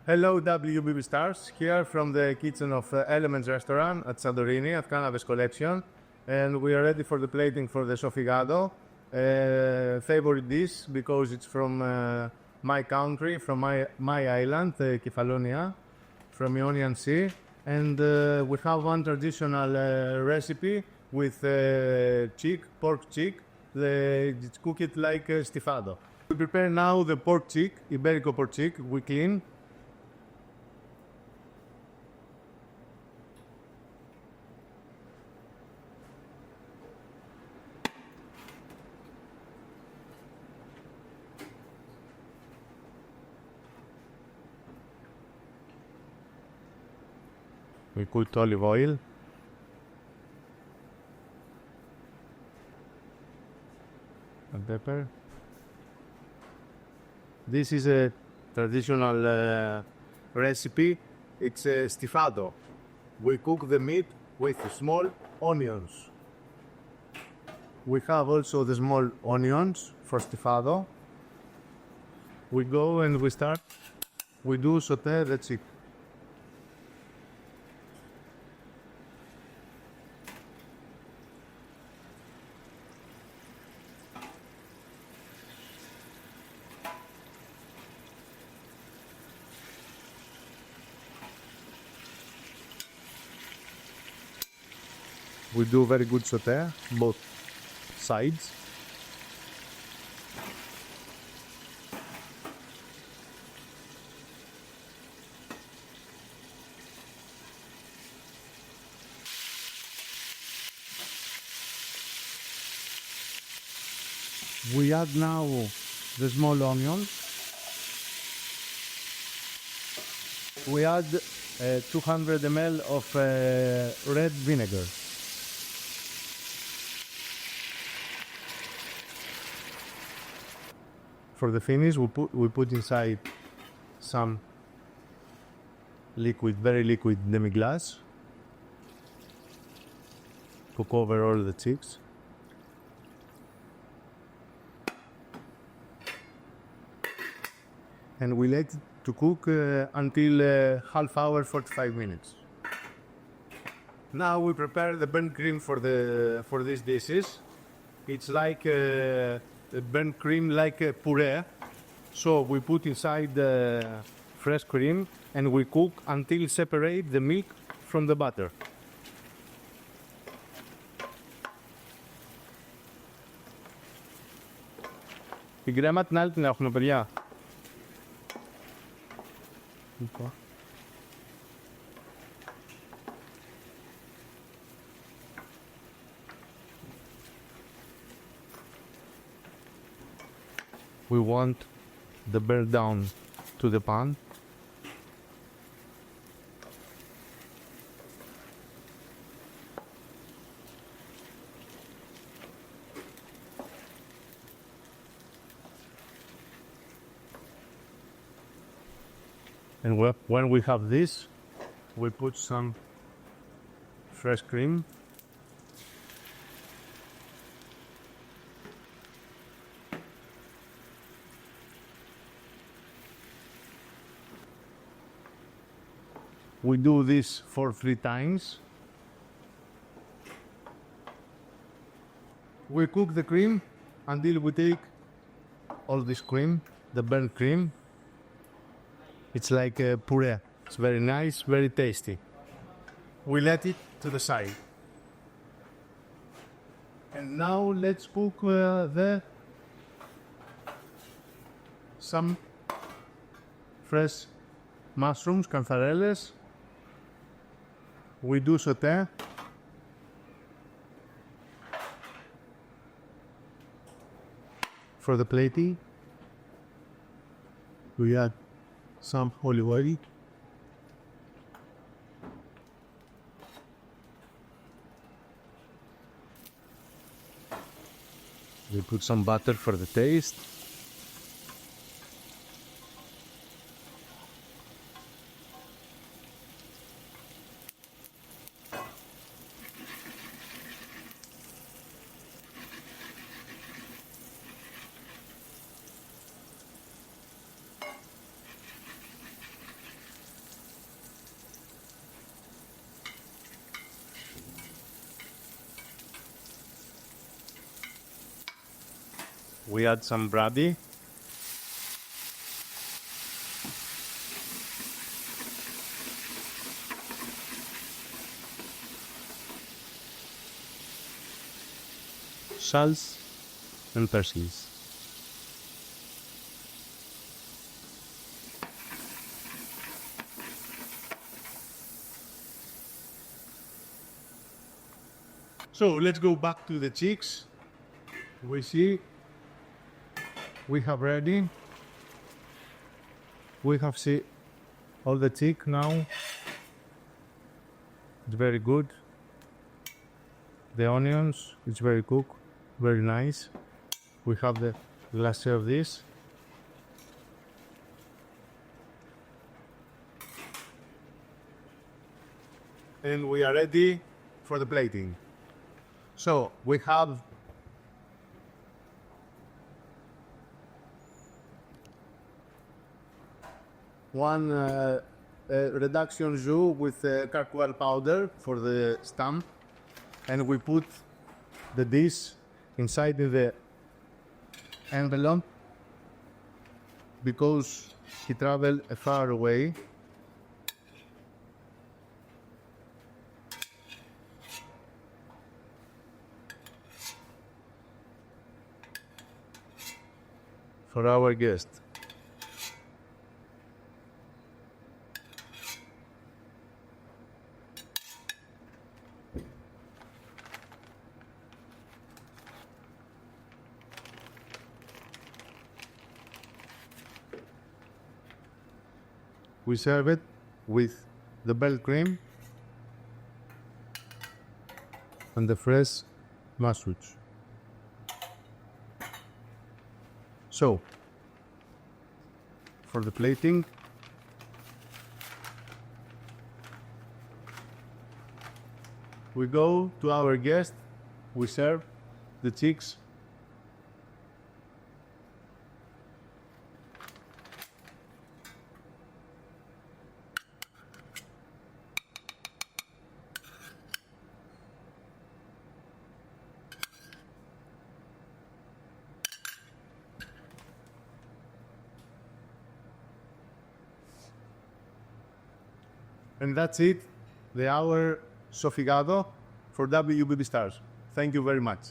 Hello WBB stars, here from the kitchen of Elements restaurant at Santorini at Canaves collection, and we are ready for the plating for the SOFFIGADO, favorite dish because it's from my country, from my island, Kefalonia, from Ionian Sea, and we have one traditional recipe with pork cheek. It's cooked like Stefatos. We prepare now the pork cheek, Iberico pork cheek. We clean. We put olive oil. And pepper. This is a traditional recipe. It's a Stefatos. We cook the meat with small onions. We have also the small onions for Stefatos. We go and we start. We do sauté the chicken. We do very good sauté, both sides. We add now the small onions. We add 200 ml of red vinegar. For the finish, we put inside some liquid, very liquid demi-glace to cover all the chicks. And we let it to cook until half hour, 45 minutes. Now we prepare the burnt cream for these dishes. It's like burnt cream, like a puree. So we put inside the fresh cream and we cook until separate the milk from the butter. Την κρέμα την άλλη την έχουμε, παιδιά. We want the burn down to the pan. And when we have this, we put some fresh cream. We do this for 3 times. We cook the cream until we take all this cream, the burnt cream. It's like a puree. It's very nice, very tasty. We let it to the side. And now let's cook some fresh mushrooms, cantareles. We do sauté. For the plating, we add some olive oil. We put some butter for the taste. We add some brandy. Salt and parsley. So let's go back to the chicks. We see we have ready. We have see all the chick now. It's very good. The onions, it's very cooked, very nice. We have the glass of this. And we are ready for the plating. So we have one reduction jus with charcoal powder for the stamp, and we put the dish inside the envelope because he traveled far away. For our guest. We serve it with the bell cream and the fresh mushrooms. So, for the plating, we go to our guest, we serve the chicks. And that's it, our SOFFIGADO for WBB Stars. Thank you very much.